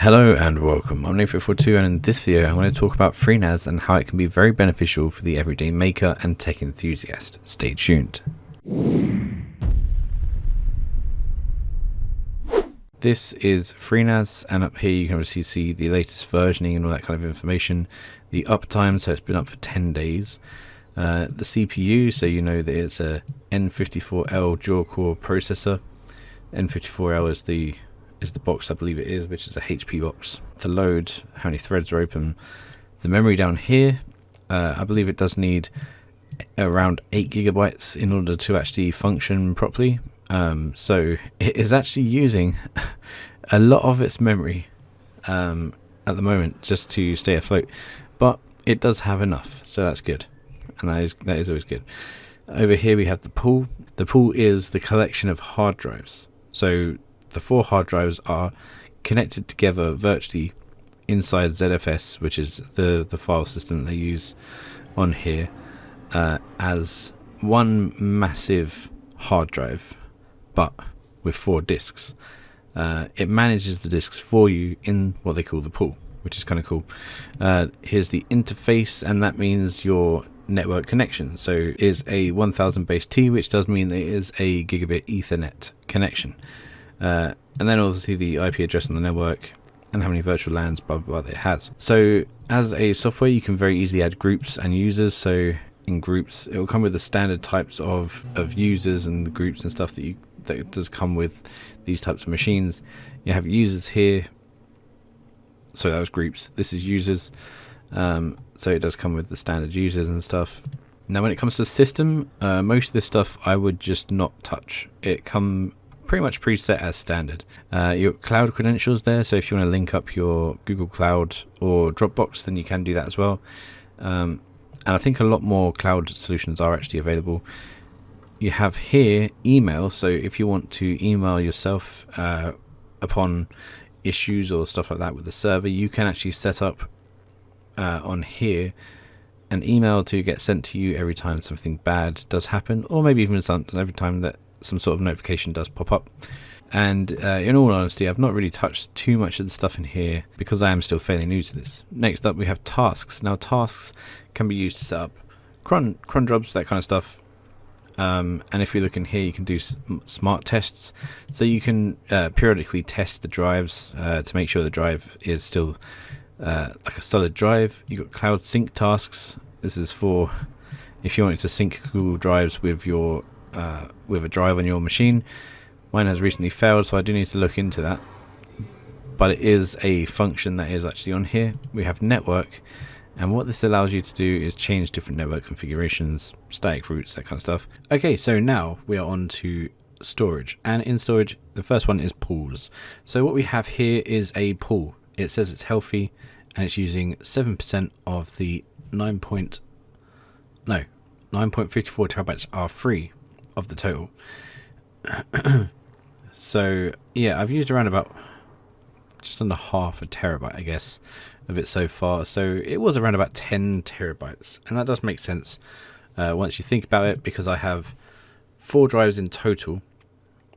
Hello and welcome, I'm Nate442 and in this video I'm going to talk about FreeNAS and how it can be very beneficial for the everyday maker and tech enthusiast. Stay tuned. This is FreeNAS, and up here you can obviously see the latest versioning and all that kind of information. The uptime, so it's been up for 10 days. The CPU, so you know that it's a N54L dual core processor. N54L is the box I believe it is, which is a HP box. The load, how many threads are open. The memory down here, I believe it does need around 8 gigabytes in order to actually function properly. So it is actually using a lot of its memory at the moment just to stay afloat, but it does have enough, so that's good, and that is always good. Over here we have the pool. The pool is the collection of hard drives. So the 4 hard drives are connected together virtually inside ZFS, which is the file system that they use on here, as one massive hard drive, but with 4 disks. It manages the disks for you in what they call the pool, which is kind of cool. Here's the interface, and that means your network connection. So it is a 1000 base T, which does mean it is a gigabit Ethernet connection. And then obviously the IP address on the network and how many virtual LANs, blah, blah, blah, it has. So as a software, you can very easily add groups and users. So in groups, it will come with the standard types of users and the groups and stuff that does come with these types of machines. You have users here. So that was groups. This is users. So it does come with the standard users and stuff. Now, when it comes to system, most of this stuff I would just not touch. It come pretty much preset as standard. Your cloud credentials there, so if you want to link up your Google Cloud or Dropbox, then you can do that as well. And I think a lot more cloud solutions are actually available. You have here email, so if you want to email yourself upon issues or stuff like that with the server, you can actually set up on here an email to get sent to you every time something bad does happen, or maybe even every time that some sort of notification does pop up. And in all honesty, I've not really touched too much of the stuff in here because I am still fairly new to this. Next up we have tasks. Now tasks can be used to set up cron jobs, that kind of stuff. And if you look in here, you can do smart tests, so you can periodically test the drives to make sure the drive is still like a solid drive. You've got cloud sync tasks. This is for if you wanted to sync Google Drives with your with a drive on your machine. Mine has recently failed, so I do need to look into that, but it is a function that is actually on here. We have network, and what this allows you to do is change different network configurations, static routes, that kind of stuff. Okay, so now we are on to storage, and in storage the first one is pools. So what we have here is a pool. It says it's healthy and it's using 7% of the 9.54 terabytes are free of the total. So yeah, I've used around about just under half a terabyte, I guess, of it so far. So it was around about 10 terabytes, and that does make sense once you think about it, because I have 4 drives in total,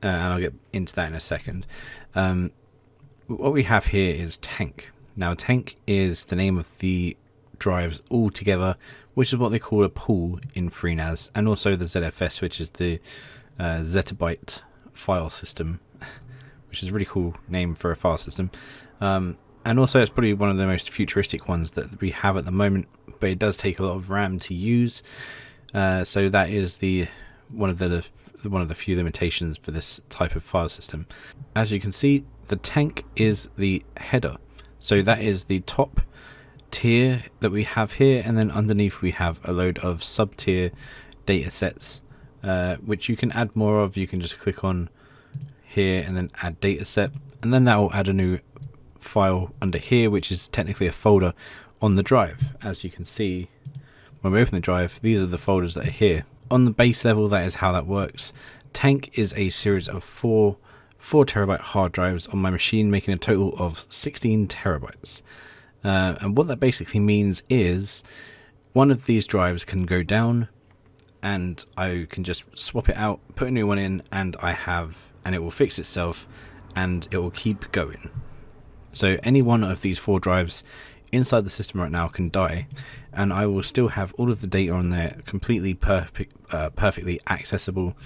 and I'll get into that in a second. What we have here is tank. Now tank is the name of the drives all together, which is what they call a pool in FreeNAS, and also the ZFS, which is the zettabyte file system, which is a really cool name for a file system. And also it's probably one of the most futuristic ones that we have at the moment, but it does take a lot of RAM to use. So that is one of the few limitations for this type of file system. As you can see, the tank is the header, so that is the top tier that we have here, and then underneath we have a load of sub-tier data sets, which you can add more of. You can just click on here and then add data set, and then that will add a new file under here, which is technically a folder on the drive. As you can see, when we open the drive, these are the folders that are here. On the base level, that is how that works. Tank is a series of 4 terabyte hard drives on my machine, making a total of 16 terabytes. And what that basically means is one of these drives can go down, and I can just swap it out, put a new one in, and it will fix itself, and it will keep going. So any one of these 4 drives inside the system right now can die, and I will still have all of the data on there completely perfectly accessible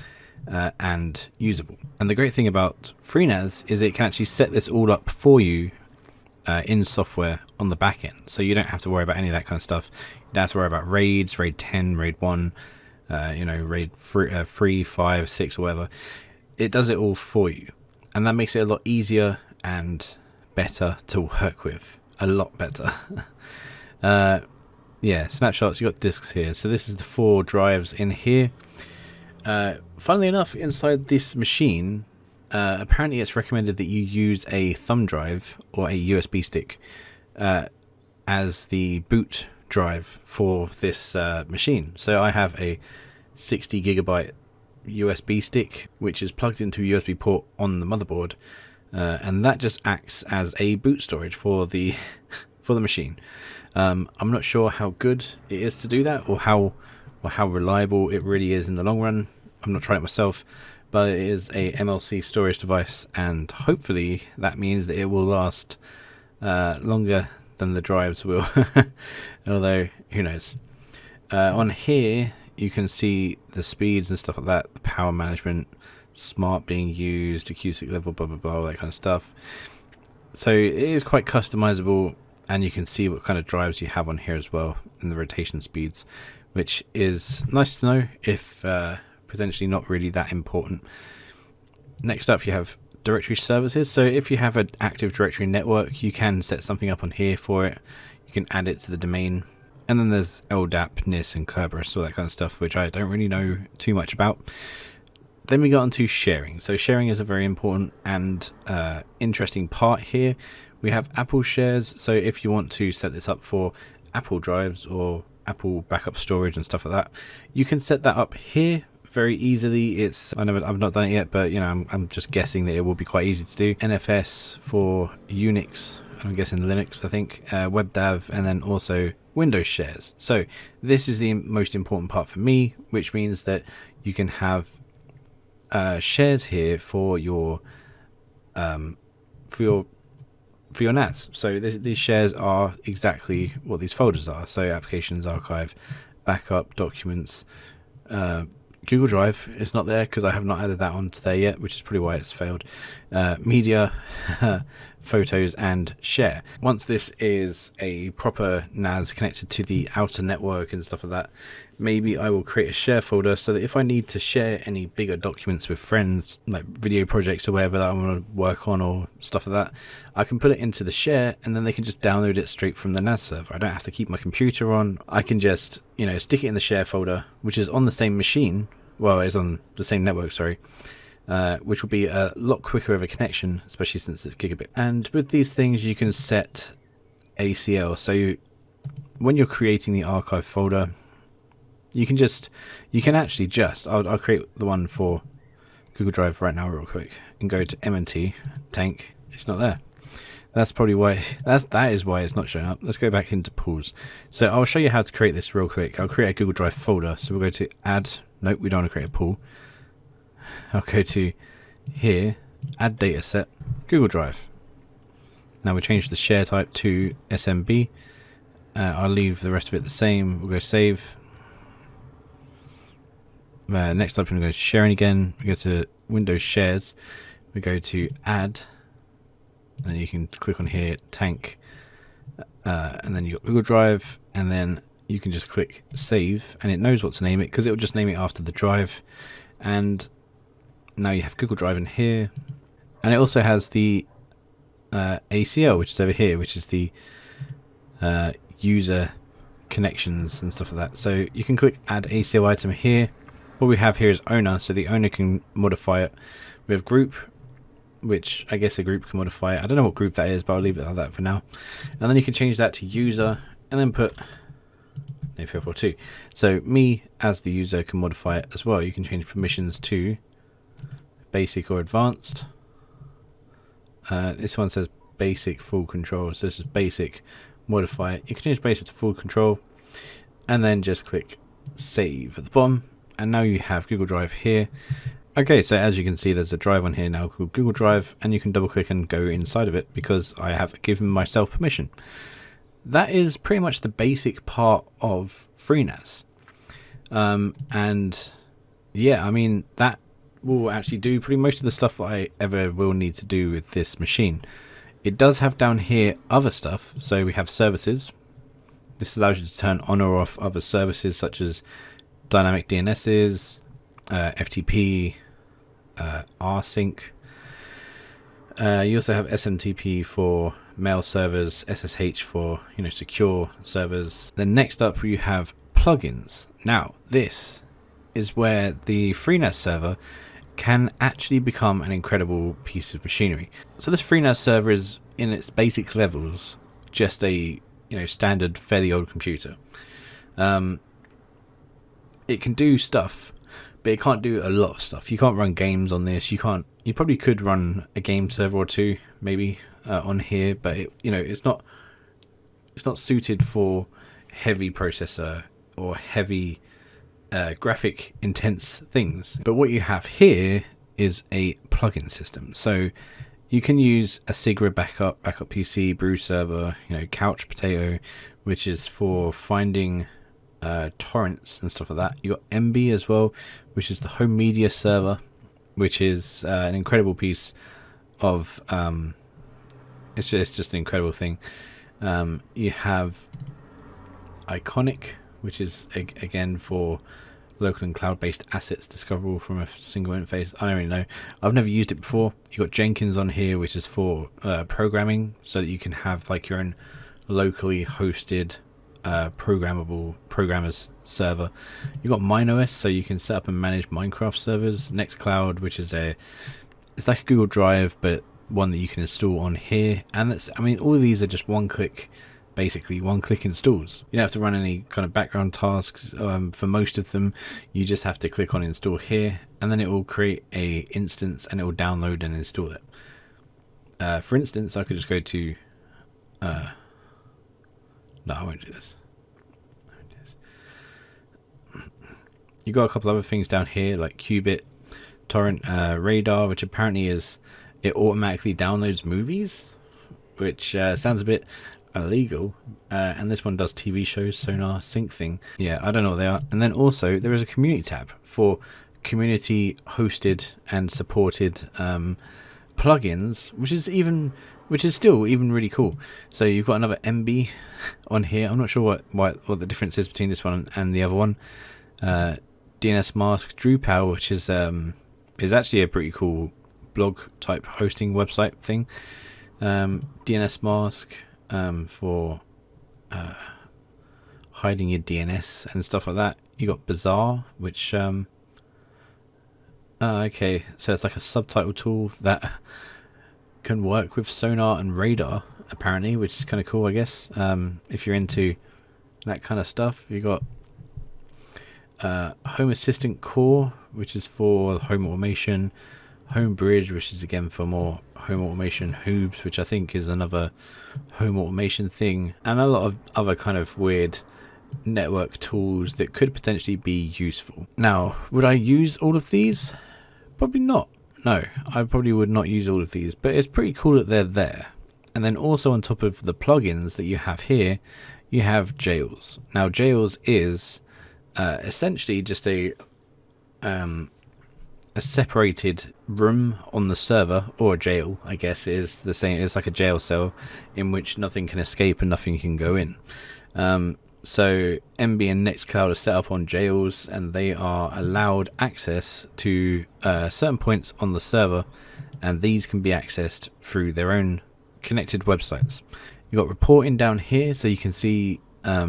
and usable. And the great thing about FreeNAS is it can actually set this all up for you in software on the back end, so you don't have to worry about any of that kind of stuff. You don't have to worry about raids, raid 10, raid 1, raid 3, 5, 6 or whatever. It does it all for you, and that makes it a lot easier and better to work with, a lot better. Yeah, snapshots, you got disks here. So this is the 4 drives in here. Funnily enough, inside this machine, apparently it's recommended that you use a thumb drive or a USB stick as the boot drive for this machine. So I have a 60 gigabyte USB stick which is plugged into a USB port on the motherboard, and that just acts as a boot storage for the machine. I'm not sure how good it is to do that, or how reliable it really is in the long run. I'm not trying it myself, but it is a MLC storage device, and hopefully that means that it will last longer than the drives will. Although who knows. On here you can see the speeds and stuff like that, the power management, smart being used, acoustic level, blah blah blah, all that kind of stuff. So it is quite customizable, and you can see what kind of drives you have on here as well, and the rotation speeds, which is nice to know if potentially not really that important. Next up you have directory services. So if you have an active directory network, you can set something up on here for it. You can add it to the domain. And then there's LDAP, NIS and Kerberos, all that kind of stuff, which I don't really know too much about. Then we got onto sharing. So sharing is a very important and interesting part here. We have Apple shares. So if you want to set this up for Apple drives or Apple backup storage and stuff like that, you can set that up here very easily. I've not done it yet, but I'm just guessing that it will be quite easy to do. NFS for Unix, I'm guessing Linux, I think, WebDAV, and then also Windows shares. So this is the most important part for me, which means that you can have shares here for your NAS. So these shares are exactly what these folders are. So applications, archive, backup, documents. Google Drive is not there because I have not added that onto there yet, which is probably why it's failed. Media, photos, and share. Once this is a proper NAS connected to the outer network and stuff like that, maybe I will create a share folder so that if I need to share any bigger documents with friends, like video projects or whatever that I want to work on or stuff like that, I can put it into the share and then they can just download it straight from the NAS server. I don't have to keep my computer on. I can just, stick it in the share folder, which is on the same machine. Well, it's on the same network, sorry. Which will be a lot quicker of a connection, especially since it's gigabit. And with these things, you can set ACL. So when you're creating the archive folder, you can actually I'll create the one for Google Drive right now real quick and go to MNT tank. It's not there. That's probably why. That is why it's not showing up. Let's go back into pools. So I'll show you how to create this real quick. I'll create a Google Drive folder. So we'll go to add. Nope, we don't want to create a pool. I'll go to here, add data set, Google Drive. Now we change the share type to SMB. I'll leave the rest of it the same. We'll go save. Next up, we're going to go to sharing again. We go to Windows shares. We go to add. And you can click on here, tank. And then you got Google Drive. And then you can just click save. And it knows what to name it because it will just name it after the drive. And now you have Google Drive in here, and it also has the ACL, which is over here, which is the user connections and stuff like that. So you can click add ACL item here. What we have here is owner, so the owner can modify it. We have group, which I guess a group can modify it. I don't know what group that is, but I'll leave it like that for now. And then you can change that to user, and then put no442. So me as the user can modify it as well. You can change permissions to basic or advanced. This one says basic full control, so this is basic, modify it. You can change basic to full control and then just click save at the bottom, and now you have Google Drive here. Okay, so as you can see, there's a drive on here now called Google Drive, and you can double click and go inside of it because I have given myself permission. That is pretty much the basic part of FreeNAS. And yeah, I mean, that will actually do pretty most of the stuff that I ever will need to do with this machine. It does have down here other stuff. So we have services. This allows you to turn on or off other services such as dynamic DNSs, FTP, rsync. You also have SMTP for mail servers, SSH for secure servers. Then next up you have plugins. Now this is where the FreeNAS server can actually become an incredible piece of machinery. So this FreeNAS server is in its basic levels just a standard fairly old computer. It can do stuff, but it can't do a lot of stuff. You can't run games on this. You probably could run a game server or two maybe on here, but it's not suited for heavy processor or heavy graphic intense things. But what you have here is a plugin system. So you can use a Sigra backup PC, brew server, couch potato, which is for finding torrents and stuff like that. You got MB as well, which is the home media server, which is an incredible piece of it's just an incredible thing. You have Iconic, which is again for local and cloud-based assets discoverable from a single interface. I don't really know. I've never used it before. You got Jenkins on here, which is for programming, so that you can have like your own locally hosted programmable programmers server. You got MineOS, so you can set up and manage Minecraft servers. NextCloud, which is it's like a Google Drive, but one that you can install on here. And all of these are just basically one click installs. You don't have to run any kind of background tasks for most of them. You just have to click on install here, and then it will create a instance and it will download and install it. For instance, I could just go to no, I won't do this. You got a couple other things down here like Qubit, Torrent, Radar, which apparently it automatically downloads movies, which sounds a bit illegal. And this one does TV shows, Sonar, Sync thing. Yeah, I don't know what they are. And then also there is a community tab for community hosted and supported plugins, which is still even really cool. So you've got another MB on here. I'm not sure what the difference is between this one and the other one. DNS Mask, Drupal, which is actually a pretty cool blog type hosting website thing. DNS Mask for hiding your DNS and stuff like that. You got Bazaar, which okay, so it's like a subtitle tool that can work with Sonar and Radar apparently, which is kind of cool, I guess. If you're into that kind of stuff. You got Home Assistant Core, which is for home automation. Home Bridge, which is again for more home automation. Hoobs, which I think is another home automation thing, and a lot of other kind of weird network tools that could potentially be useful. Now, would I use all of these? Probably not. No, I probably would not use all of these, but it's pretty cool that they're there. And then also on top of the plugins that you have here, you have Jails. Now, Jails is essentially just a separated room on the server, or a jail, I guess is the same. It's like a jail cell in which nothing can escape and nothing can go in. So MB and NextCloud are set up on Jails, and they are allowed access to certain points on the server, and these can be accessed through their own connected websites. You got reporting down here, so you can see how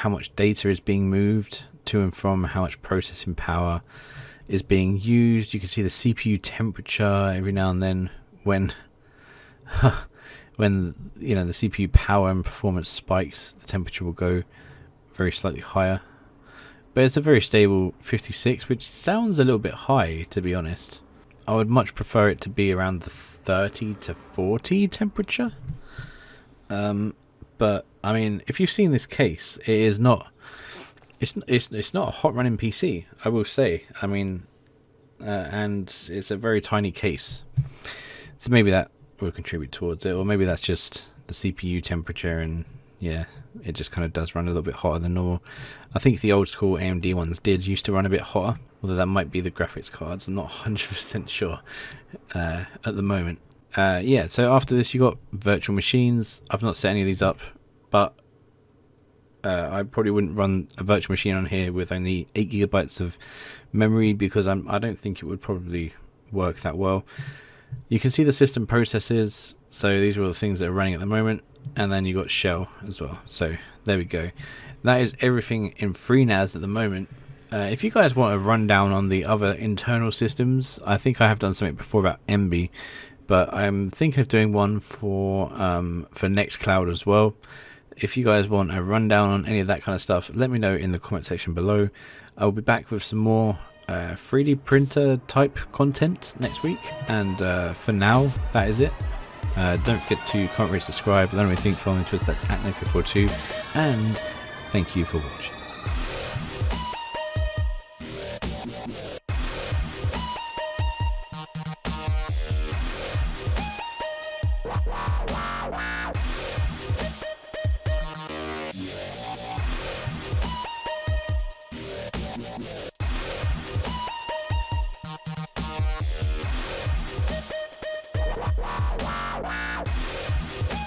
much data is being moved to and from, how much processing power is being used. You can see the CPU temperature every now and then when when the CPU power and performance spikes, the temperature will go very slightly higher. But it's a very stable 56, which sounds a little bit high, to be honest. I would much prefer it to be around the 30 to 40 temperature. But I mean, if you've seen this case, it is not. It's not a hot running PC, I will say. I mean, and it's a very tiny case. So maybe that will contribute towards it, or maybe that's just the CPU temperature, and yeah, it just kind of does run a little bit hotter than normal. I think the old school AMD ones used to run a bit hotter, although that might be the graphics cards. I'm not 100% sure at the moment. Yeah, so after this you got virtual machines. I've not set any of these up, but I probably wouldn't run a virtual machine on here with only 8 GB of memory, because I don't think it would probably work that well. You can see the system processes, so these are all the things that are running at the moment, and then you got shell as well. So there we go. That is everything in FreeNAS at the moment. If you guys want a rundown on the other internal systems, I think I have done something before about MB, but I'm thinking of doing one for NextCloud as well. If you guys want a rundown on any of that kind of stuff, let me know in the comment section below. I'll be back with some more 3D printer type content next week, and for now, that is it. Don't forget to comment, rate, subscribe, let me think, follow me on Twitter, that's @Neko42, and thank you for watching.